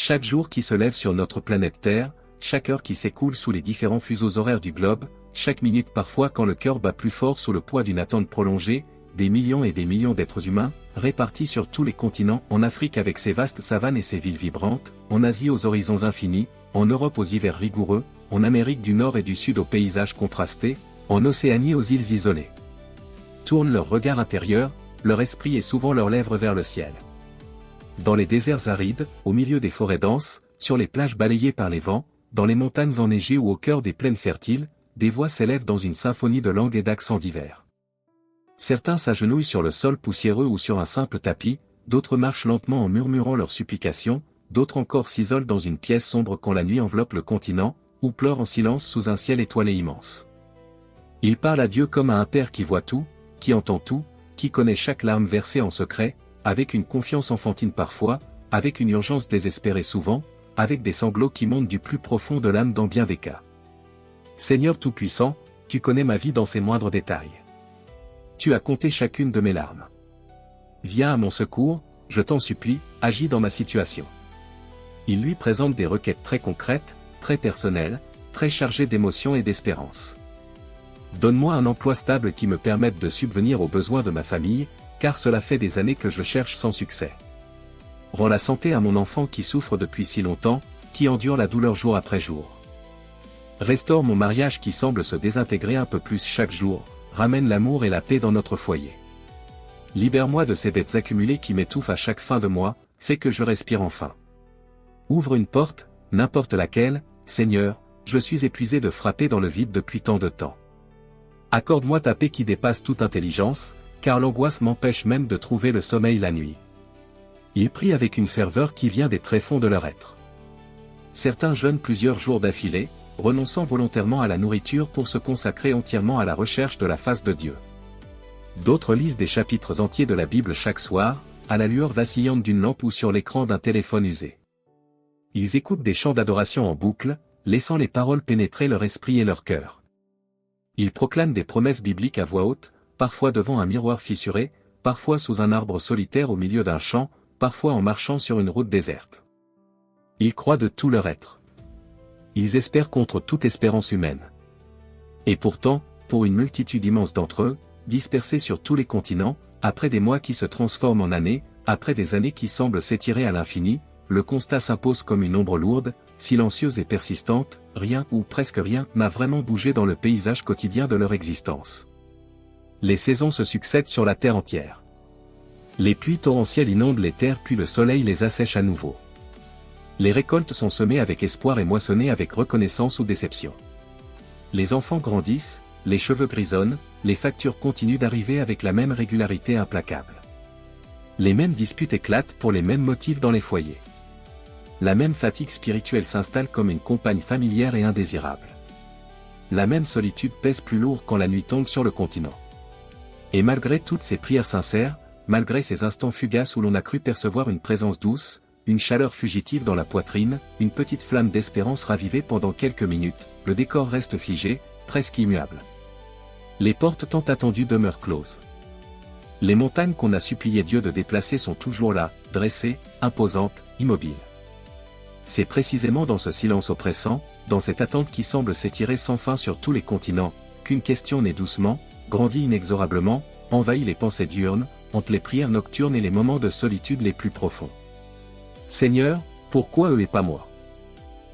Chaque jour qui se lève sur notre planète Terre, chaque heure qui s'écoule sous les différents fuseaux horaires du globe, chaque minute parfois quand le cœur bat plus fort sous le poids d'une attente prolongée, des millions et des millions d'êtres humains, répartis sur tous les continents, en Afrique avec ses vastes savanes et ses villes vibrantes, en Asie aux horizons infinis, en Europe aux hivers rigoureux, en Amérique du Nord et du Sud aux paysages contrastés, en Océanie aux îles isolées. Tournent leur regard intérieur, leur esprit et souvent leurs lèvres vers le ciel. Dans les déserts arides, au milieu des forêts denses, sur les plages balayées par les vents, dans les montagnes enneigées ou au cœur des plaines fertiles, des voix s'élèvent dans une symphonie de langues et d'accents divers. Certains s'agenouillent sur le sol poussiéreux ou sur un simple tapis, d'autres marchent lentement en murmurant leurs supplications, d'autres encore s'isolent dans une pièce sombre quand la nuit enveloppe le continent, ou pleurent en silence sous un ciel étoilé immense. Ils parlent à Dieu comme à un père qui voit tout, qui entend tout, qui connaît chaque larme versée en secret, avec une confiance enfantine parfois, avec une urgence désespérée souvent, avec des sanglots qui montent du plus profond de l'âme dans bien des cas. Seigneur Tout-Puissant, tu connais ma vie dans ses moindres détails. Tu as compté chacune de mes larmes. Viens à mon secours, je t'en supplie, agis dans ma situation. Il lui présente des requêtes très concrètes, très personnelles, très chargées d'émotions et d'espérance. Donne-moi un emploi stable qui me permette de subvenir aux besoins de ma famille, car cela fait des années que je cherche sans succès. Rends la santé à mon enfant qui souffre depuis si longtemps, qui endure la douleur jour après jour. Restaure mon mariage qui semble se désintégrer un peu plus chaque jour, ramène l'amour et la paix dans notre foyer. Libère-moi de ces dettes accumulées qui m'étouffent à chaque fin de mois, fais que je respire enfin. Ouvre une porte, n'importe laquelle, Seigneur, je suis épuisé de frapper dans le vide depuis tant de temps. Accorde-moi ta paix qui dépasse toute intelligence, car l'angoisse m'empêche même de trouver le sommeil la nuit. Ils prient avec une ferveur qui vient des tréfonds de leur être. Certains jeûnent plusieurs jours d'affilée, renonçant volontairement à la nourriture pour se consacrer entièrement à la recherche de la face de Dieu. D'autres lisent des chapitres entiers de la Bible chaque soir, à la lueur vacillante d'une lampe ou sur l'écran d'un téléphone usé. Ils écoutent des chants d'adoration en boucle, laissant les paroles pénétrer leur esprit et leur cœur. Ils proclament des promesses bibliques à voix haute, parfois devant un miroir fissuré, parfois sous un arbre solitaire au milieu d'un champ, parfois en marchant sur une route déserte. Ils croient de tout leur être. Ils espèrent contre toute espérance humaine. Et pourtant, pour une multitude immense d'entre eux, dispersés sur tous les continents, après des mois qui se transforment en années, après des années qui semblent s'étirer à l'infini, le constat s'impose comme une ombre lourde, silencieuse et persistante, rien ou presque rien n'a vraiment bougé dans le paysage quotidien de leur existence. Les saisons se succèdent sur la terre entière. Les pluies torrentielles inondent les terres puis le soleil les assèche à nouveau. Les récoltes sont semées avec espoir et moissonnées avec reconnaissance ou déception. Les enfants grandissent, les cheveux grisonnent, les factures continuent d'arriver avec la même régularité implacable. Les mêmes disputes éclatent pour les mêmes motifs dans les foyers. La même fatigue spirituelle s'installe comme une compagne familière et indésirable. La même solitude pèse plus lourd quand la nuit tombe sur le continent. Et malgré toutes ces prières sincères, malgré ces instants fugaces où l'on a cru percevoir une présence douce, une chaleur fugitive dans la poitrine, une petite flamme d'espérance ravivée pendant quelques minutes, le décor reste figé, presque immuable. Les portes tant attendues demeurent closes. Les montagnes qu'on a supplié Dieu de déplacer sont toujours là, dressées, imposantes, immobiles. C'est précisément dans ce silence oppressant, dans cette attente qui semble s'étirer sans fin sur tous les continents, qu'une question naît doucement, grandit inexorablement, envahit les pensées diurnes, entre les prières nocturnes et les moments de solitude les plus profonds. Seigneur, pourquoi eux et pas moi?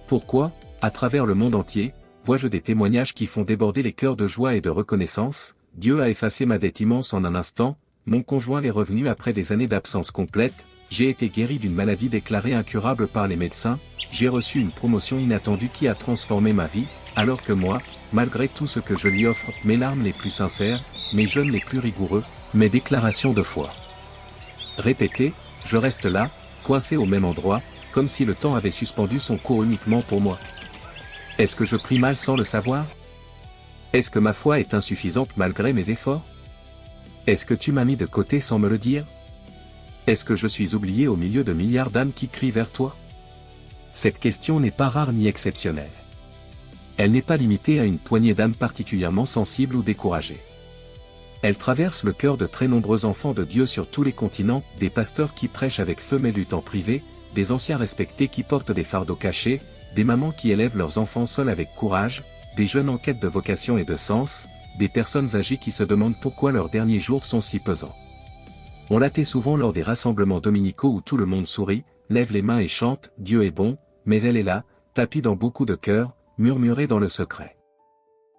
Pourquoi, à travers le monde entier, vois-je des témoignages qui font déborder les cœurs de joie et de reconnaissance? Dieu a effacé ma dette immense en un instant, mon conjoint est revenu après des années d'absence complète, j'ai été guéri d'une maladie déclarée incurable par les médecins, j'ai reçu une promotion inattendue qui a transformé ma vie, alors que moi, malgré tout ce que je lui offre, mes larmes les plus sincères, mes jeûnes les plus rigoureux, mes déclarations de foi répétées, je reste là, coincé au même endroit, comme si le temps avait suspendu son cours uniquement pour moi. Est-ce que je prie mal sans le savoir? Est-ce que ma foi est insuffisante malgré mes efforts? Est-ce que tu m'as mis de côté sans me le dire? Est-ce que je suis oublié au milieu de milliards d'âmes qui crient vers toi? Cette question n'est pas rare ni exceptionnelle. Elle n'est pas limitée à une poignée d'âmes particulièrement sensibles ou découragées. Elle traverse le cœur de très nombreux enfants de Dieu sur tous les continents, des pasteurs qui prêchent avec feu mais luttent en privé, des anciens respectés qui portent des fardeaux cachés, des mamans qui élèvent leurs enfants seuls avec courage, des jeunes en quête de vocation et de sens, des personnes âgées qui se demandent pourquoi leurs derniers jours sont si pesants. On l'attait souvent lors des rassemblements dominicaux où tout le monde sourit, lève les mains et chante « Dieu est bon », mais elle est là, tapie dans beaucoup de cœurs, murmurée dans le secret.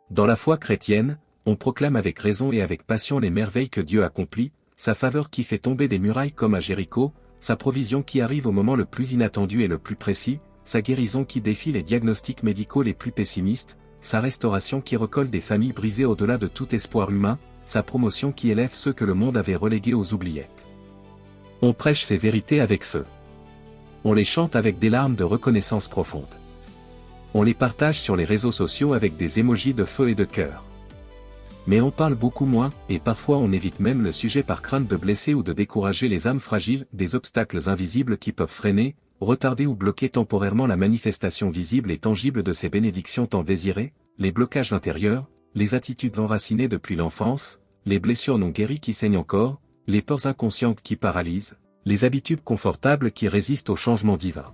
Dans la foi chrétienne, on proclame avec raison et avec passion les merveilles que Dieu accomplit, sa faveur qui fait tomber des murailles comme à Jéricho, sa provision qui arrive au moment le plus inattendu et le plus précis, sa guérison qui défie les diagnostics médicaux les plus pessimistes, sa restauration qui recolle des familles brisées au-delà de tout espoir humain, sa promotion qui élève ceux que le monde avait relégués aux oubliettes. On prêche ces vérités avec feu. On les chante avec des larmes de reconnaissance profonde. On les partage sur les réseaux sociaux avec des émojis de feu et de cœur. Mais on parle beaucoup moins, et parfois on évite même le sujet par crainte de blesser ou de décourager les âmes fragiles, des obstacles invisibles qui peuvent freiner, retarder ou bloquer temporairement la manifestation visible et tangible de ces bénédictions tant désirées, les blocages intérieurs, les attitudes enracinées depuis l'enfance, les blessures non guéries qui saignent encore, les peurs inconscientes qui paralysent, les habitudes confortables qui résistent au changement divin.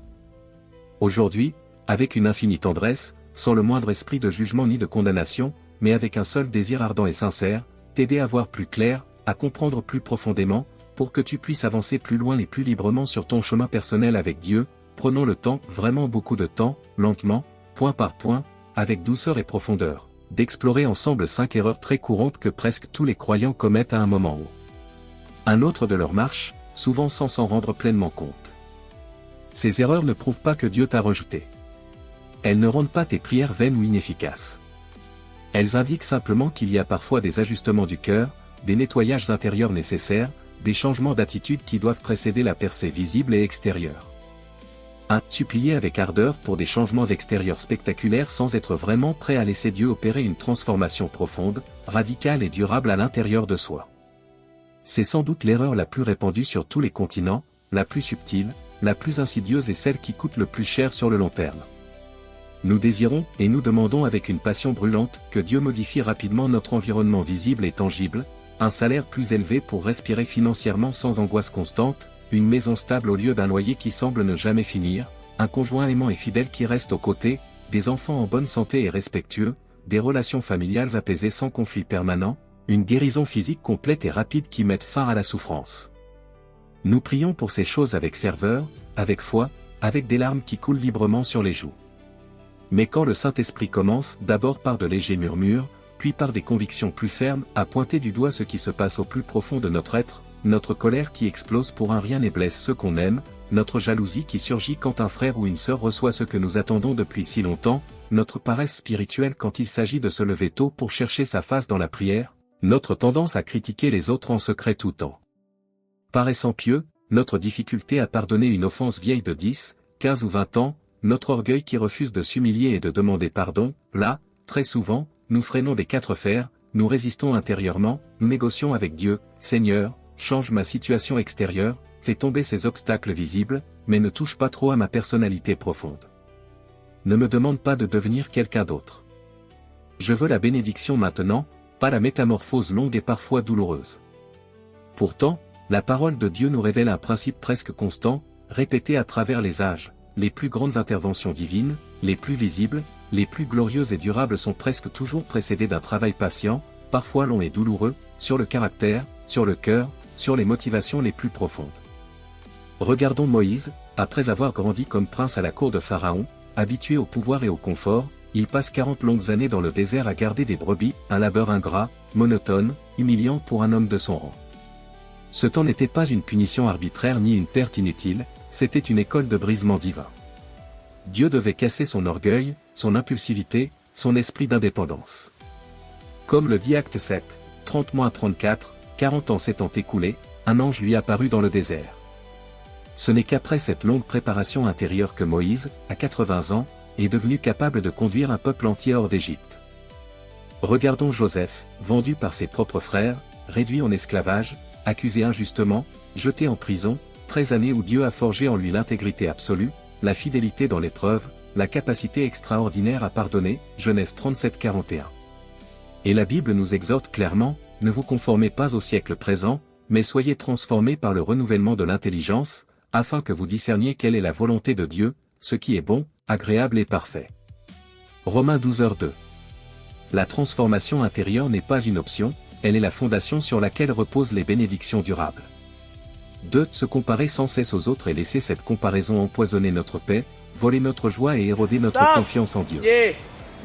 Aujourd'hui, avec une infinie tendresse, sans le moindre esprit de jugement ni de condamnation, mais avec un seul désir ardent et sincère, t'aider à voir plus clair, à comprendre plus profondément, pour que tu puisses avancer plus loin et plus librement sur ton chemin personnel avec Dieu, prenons le temps, vraiment beaucoup de temps, lentement, point par point, avec douceur et profondeur, d'explorer ensemble 5 erreurs très courantes que presque tous les croyants commettent à un moment ou un autre de leur marche, souvent sans s'en rendre pleinement compte. Ces erreurs ne prouvent pas que Dieu t'a rejeté. Elles ne rendent pas tes prières vaines ou inefficaces. Elles indiquent simplement qu'il y a parfois des ajustements du cœur, des nettoyages intérieurs nécessaires, des changements d'attitude qui doivent précéder la percée visible et extérieure. 1. Supplier avec ardeur pour des changements extérieurs spectaculaires sans être vraiment prêt à laisser Dieu opérer une transformation profonde, radicale et durable à l'intérieur de soi. C'est sans doute l'erreur la plus répandue sur tous les continents, la plus subtile, la plus insidieuse et celle qui coûte le plus cher sur le long terme. Nous désirons, et nous demandons avec une passion brûlante, que Dieu modifie rapidement notre environnement visible et tangible, un salaire plus élevé pour respirer financièrement sans angoisse constante, une maison stable au lieu d'un loyer qui semble ne jamais finir, un conjoint aimant et fidèle qui reste aux côtés, des enfants en bonne santé et respectueux, des relations familiales apaisées sans conflit permanent, une guérison physique complète et rapide qui mette fin à la souffrance. Nous prions pour ces choses avec ferveur, avec foi, avec des larmes qui coulent librement sur les joues. Mais quand le Saint-Esprit commence, d'abord par de légers murmures, puis par des convictions plus fermes, à pointer du doigt ce qui se passe au plus profond de notre être, notre colère qui explose pour un rien et blesse ceux qu'on aime, notre jalousie qui surgit quand un frère ou une sœur reçoit ce que nous attendons depuis si longtemps, notre paresse spirituelle quand il s'agit de se lever tôt pour chercher sa face dans la prière, notre tendance à critiquer les autres en secret tout temps. Paraissant pieux, notre difficulté à pardonner une offense vieille de 10, 15 ou 20 ans, notre orgueil qui refuse de s'humilier et de demander pardon, là, très souvent, nous freinons des 4 fers, nous résistons intérieurement, nous négocions avec Dieu, Seigneur, change ma situation extérieure, fais tomber ces obstacles visibles, mais ne touche pas trop à ma personnalité profonde. Ne me demande pas de devenir quelqu'un d'autre. Je veux la bénédiction maintenant, pas la métamorphose longue et parfois douloureuse. Pourtant, la parole de Dieu nous révèle un principe presque constant, répété à travers les âges. Les plus grandes interventions divines, les plus visibles, les plus glorieuses et durables sont presque toujours précédées d'un travail patient, parfois long et douloureux, sur le caractère, sur le cœur, sur les motivations les plus profondes. Regardons Moïse, après avoir grandi comme prince à la cour de Pharaon, habitué au pouvoir et au confort, il passe 40 longues années dans le désert à garder des brebis, un labeur ingrat, monotone, humiliant pour un homme de son rang. Ce temps n'était pas une punition arbitraire ni une perte inutile, c'était une école de brisement divin. Dieu devait casser son orgueil, son impulsivité, son esprit d'indépendance. Comme le dit Acte 7, 30-34, 40 ans s'étant écoulés, un ange lui apparut dans le désert. Ce n'est qu'après cette longue préparation intérieure que Moïse, à 80 ans, est devenu capable de conduire un peuple entier hors d'Égypte. Regardons Joseph, vendu par ses propres frères, réduit en esclavage, accusé injustement, jeté en prison, 13 années où Dieu a forgé en lui l'intégrité absolue, la fidélité dans l'épreuve, la capacité extraordinaire à pardonner, Genèse 37-41. Et la Bible nous exhorte clairement, ne vous conformez pas au siècle présent, mais soyez transformés par le renouvellement de l'intelligence, afin que vous discerniez quelle est la volonté de Dieu, ce qui est bon, agréable et parfait. Romains 12h2. La transformation intérieure n'est pas une option, elle est la fondation sur laquelle reposent les bénédictions durables. 2. Se comparer sans cesse aux autres et laisser cette comparaison empoisonner notre paix, voler notre joie et éroder notre confiance en Dieu.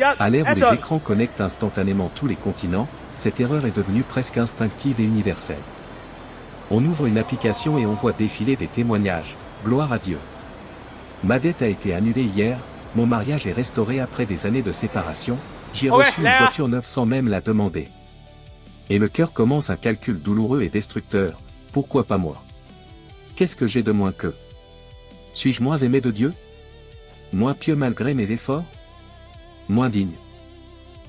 À l'ère où les écrans connectent instantanément tous les continents, cette erreur est devenue presque instinctive et universelle. On ouvre une application et on voit défiler des témoignages, gloire à Dieu. Ma dette a été annulée hier, mon mariage est restauré après des années de séparation, j'ai reçu une voiture neuve sans même la demander. Et le cœur commence un calcul douloureux et destructeur, pourquoi pas moi? Qu'est-ce que j'ai de moins qu'eux? Suis-je moins aimé de Dieu? Moins pieux malgré mes efforts? Moins digne?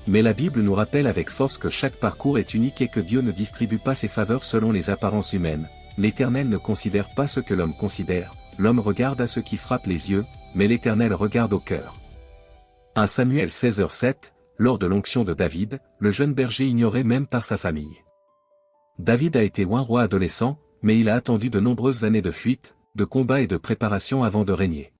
Mais la Bible nous rappelle avec force que chaque parcours est unique et que Dieu ne distribue pas ses faveurs selon les apparences humaines. L'Éternel ne considère pas ce que l'homme considère, l'homme regarde à ce qui frappe les yeux, mais l'Éternel regarde au cœur. 1 Samuel 16h7, lors de l'onction de David, le jeune berger ignoré même par sa famille. David a été un roi adolescent, mais il a attendu de nombreuses années de fuite, de combat et de préparation avant de régner.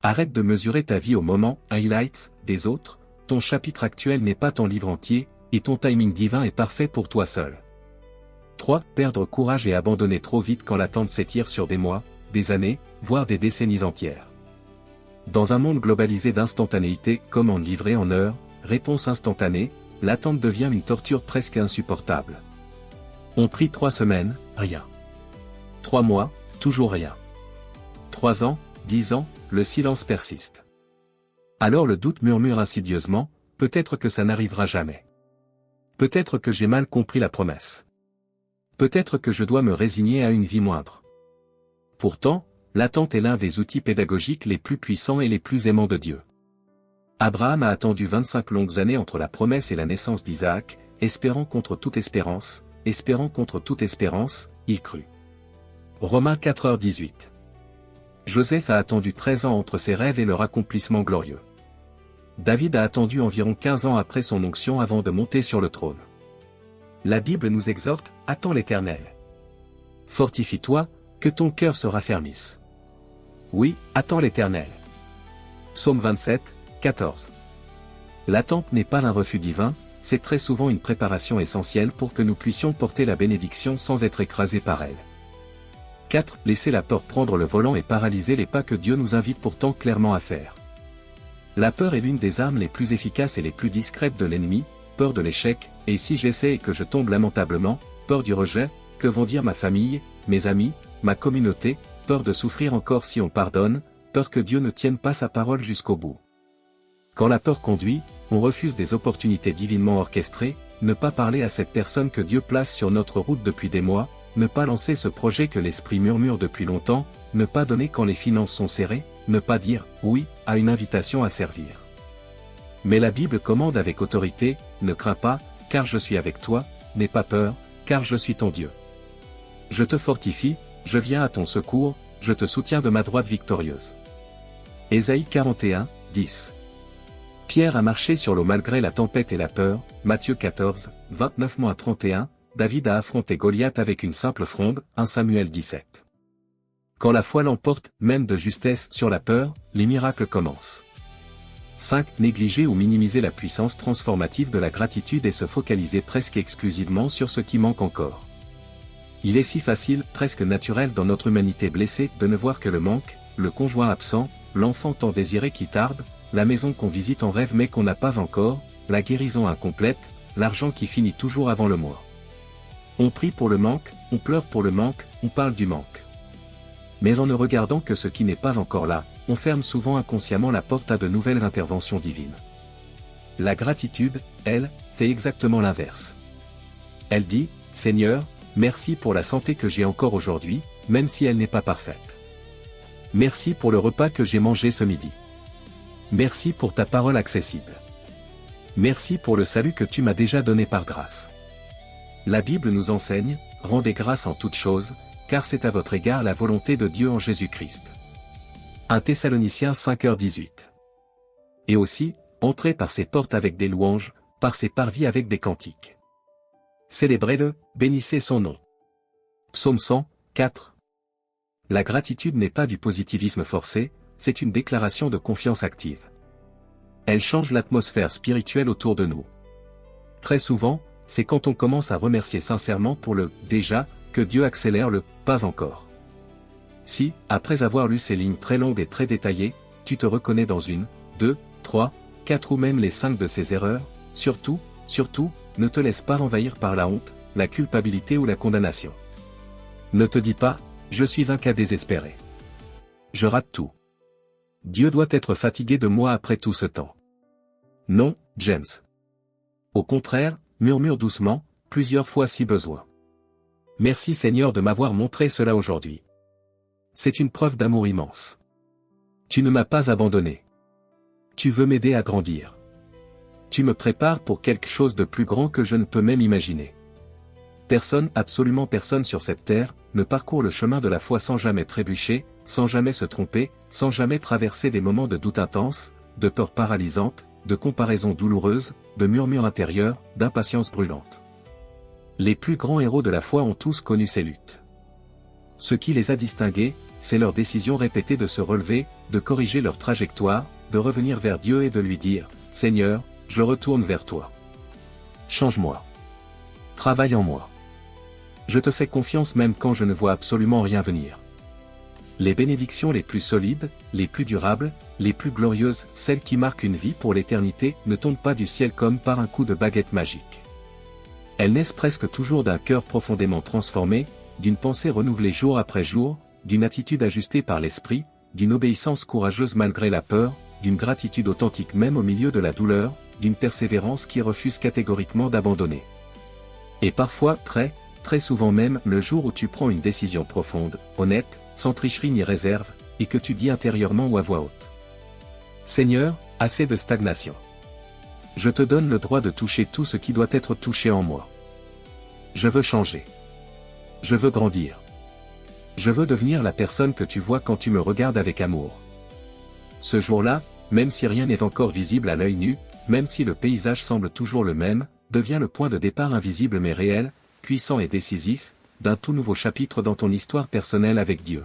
Arrête de mesurer ta vie au moment highlights des autres, ton chapitre actuel n'est pas ton livre entier, et ton timing divin est parfait pour toi seul. 3. Perdre courage et abandonner trop vite quand l'attente s'étire sur des mois, des années, voire des décennies entières. Dans un monde globalisé d'instantanéité, commande livrée en heures, réponse instantanée, l'attente devient une torture presque insupportable. On prie 3 semaines, rien. 3 mois, toujours rien. 3 ans, 10 ans, le silence persiste. Alors le doute murmure insidieusement, peut-être que ça n'arrivera jamais. Peut-être que j'ai mal compris la promesse. Peut-être que je dois me résigner à une vie moindre. Pourtant, l'attente est l'un des outils pédagogiques les plus puissants et les plus aimants de Dieu. Abraham a attendu 25 longues années entre la promesse et la naissance d'Isaac, espérant contre toute espérance, il crut. Romains 4h18. Joseph a attendu 13 ans entre ses rêves et leur accomplissement glorieux. David a attendu environ 15 ans après son onction avant de monter sur le trône. La Bible nous exhorte, attends l'Éternel. Fortifie-toi, que ton cœur se raffermisse. Oui, attends l'Éternel. Psaume 27, 14. L'attente n'est pas un refus divin, c'est très souvent une préparation essentielle pour que nous puissions porter la bénédiction sans être écrasés par elle. 4. Laisser la peur prendre le volant et paralyser les pas que Dieu nous invite pourtant clairement à faire. La peur est l'une des armes les plus efficaces et les plus discrètes de l'ennemi, peur de l'échec, et si j'essaie et que je tombe lamentablement, peur du rejet, que vont dire ma famille, mes amis, ma communauté, peur de souffrir encore si on pardonne, peur que Dieu ne tienne pas sa parole jusqu'au bout. Quand la peur conduit, on refuse des opportunités divinement orchestrées, ne pas parler à cette personne que Dieu place sur notre route depuis des mois, ne pas lancer ce projet que l'esprit murmure depuis longtemps, ne pas donner quand les finances sont serrées, ne pas dire « oui » à une invitation à servir. Mais la Bible commande avec autorité, ne crains pas, car je suis avec toi, n'aie pas peur, car je suis ton Dieu. Je te fortifie, je viens à ton secours, je te soutiens de ma droite victorieuse. Ésaïe 41, 10. Pierre a marché sur l'eau malgré la tempête et la peur, Matthieu 14, 29-31, David a affronté Goliath avec une simple fronde, 1 Samuel 17. Quand la foi l'emporte, même de justesse, sur la peur, les miracles commencent. 5. Négliger ou minimiser la puissance transformative de la gratitude et se focaliser presque exclusivement sur ce qui manque encore. Il est si facile, presque naturel dans notre humanité blessée, de ne voir que le manque, le conjoint absent, l'enfant tant désiré qui tarde, la maison qu'on visite en rêve mais qu'on n'a pas encore, la guérison incomplète, l'argent qui finit toujours avant le mois. On prie pour le manque, on pleure pour le manque, on parle du manque. Mais en ne regardant que ce qui n'est pas encore là, on ferme souvent inconsciemment la porte à de nouvelles interventions divines. La gratitude, elle, fait exactement l'inverse. Elle dit, « Seigneur, merci pour la santé que j'ai encore aujourd'hui, même si elle n'est pas parfaite. Merci pour le repas que j'ai mangé ce midi. Merci pour ta parole accessible. Merci pour le salut que tu m'as déjà donné par grâce. » La Bible nous enseigne, « Rendez grâce en toutes choses, car c'est à votre égard la volonté de Dieu en Jésus-Christ. » 1 Thessaloniciens 5h18. Et aussi, entrez par ses portes avec des louanges, par ses parvis avec des cantiques. Célébrez-le, bénissez son nom. Psaume 100, 4. La gratitude n'est pas du positivisme forcé, c'est une déclaration de confiance active. Elle change l'atmosphère spirituelle autour de nous. Très souvent, c'est quand on commence à remercier sincèrement pour le « déjà » que Dieu accélère le « pas encore ». Si, après avoir lu ces lignes très longues et très détaillées, tu te reconnais dans une, 2, 3, 4 ou même les 5 de ces erreurs, surtout, ne te laisse pas envahir par la honte, la culpabilité ou la condamnation. Ne te dis pas, je suis un cas désespéré. Je rate tout. Dieu doit être fatigué de moi après tout ce temps. Non, James. Au contraire, murmure doucement, plusieurs fois si besoin. Merci Seigneur de m'avoir montré cela aujourd'hui. C'est une preuve d'amour immense. Tu ne m'as pas abandonné. Tu veux m'aider à grandir. Tu me prépares pour quelque chose de plus grand que je ne peux même imaginer. Personne, absolument personne sur cette terre, ne parcourt le chemin de la foi sans jamais trébucher, sans jamais se tromper, sans jamais traverser des moments de doute intense, de peur paralysante, de comparaisons douloureuses, de murmures intérieurs, d'impatience brûlante. Les plus grands héros de la foi ont tous connu ces luttes. Ce qui les a distingués, c'est leur décision répétée de se relever, de corriger leur trajectoire, de revenir vers Dieu et de lui dire « Seigneur, je retourne vers toi. Change-moi. Travaille en moi. Je te fais confiance même quand je ne vois absolument rien venir. » Les bénédictions les plus solides, les plus durables, les plus glorieuses, celles qui marquent une vie pour l'éternité, ne tombent pas du ciel comme par un coup de baguette magique. Elles naissent presque toujours d'un cœur profondément transformé, d'une pensée renouvelée jour après jour, d'une attitude ajustée par l'esprit, d'une obéissance courageuse malgré la peur, d'une gratitude authentique même au milieu de la douleur, d'une persévérance qui refuse catégoriquement d'abandonner. Et parfois, très souvent même, le jour où tu prends une décision profonde, honnête, sans tricherie ni réserve, et que tu dis intérieurement ou à voix haute. Seigneur, assez de stagnation. Je te donne le droit de toucher tout ce qui doit être touché en moi. Je veux changer. Je veux grandir. Je veux devenir la personne que tu vois quand tu me regardes avec amour. Ce jour-là, même si rien n'est encore visible à l'œil nu, même si le paysage semble toujours le même, devient le point de départ invisible mais réel, puissant et décisif, d'un tout nouveau chapitre dans ton histoire personnelle avec Dieu.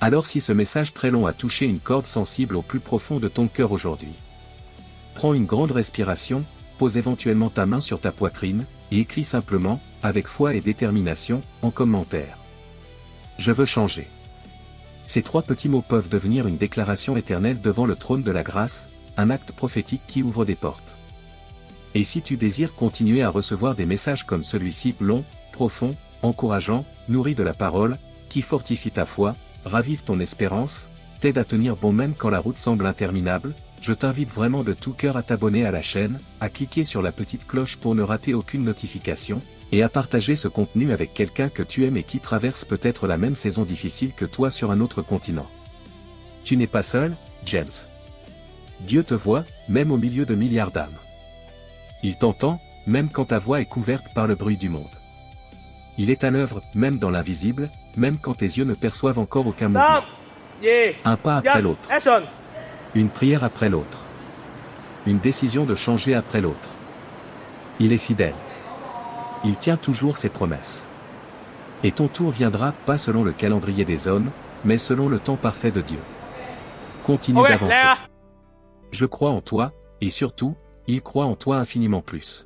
Alors si ce message très long a touché une corde sensible au plus profond de ton cœur aujourd'hui, prends une grande respiration, pose éventuellement ta main sur ta poitrine, et écris simplement, avec foi et détermination, en commentaire. Je veux changer. Ces 3 petits mots peuvent devenir une déclaration éternelle devant le trône de la grâce, un acte prophétique qui ouvre des portes. Et si tu désires continuer à recevoir des messages comme celui-ci, long, profond, encourageant, nourri de la parole, qui fortifie ta foi, ravive ton espérance, t'aide à tenir bon même quand la route semble interminable, je t'invite vraiment de tout cœur à t'abonner à la chaîne, à cliquer sur la petite cloche pour ne rater aucune notification, et à partager ce contenu avec quelqu'un que tu aimes et qui traverse peut-être la même saison difficile que toi sur un autre continent. Tu n'es pas seul, James. Dieu te voit, même au milieu de milliards d'âmes. Il t'entend, même quand ta voix est couverte par le bruit du monde. Il est à l'œuvre, même dans l'invisible, même quand tes yeux ne perçoivent encore aucun mouvement. Un pas après l'autre. Une prière après l'autre. Une décision de changer après l'autre. Il est fidèle. Il tient toujours ses promesses. Et ton tour viendra, pas selon le calendrier des hommes, mais selon le temps parfait de Dieu. Continue d'avancer. Je crois en toi, et surtout, il croit en toi infiniment plus.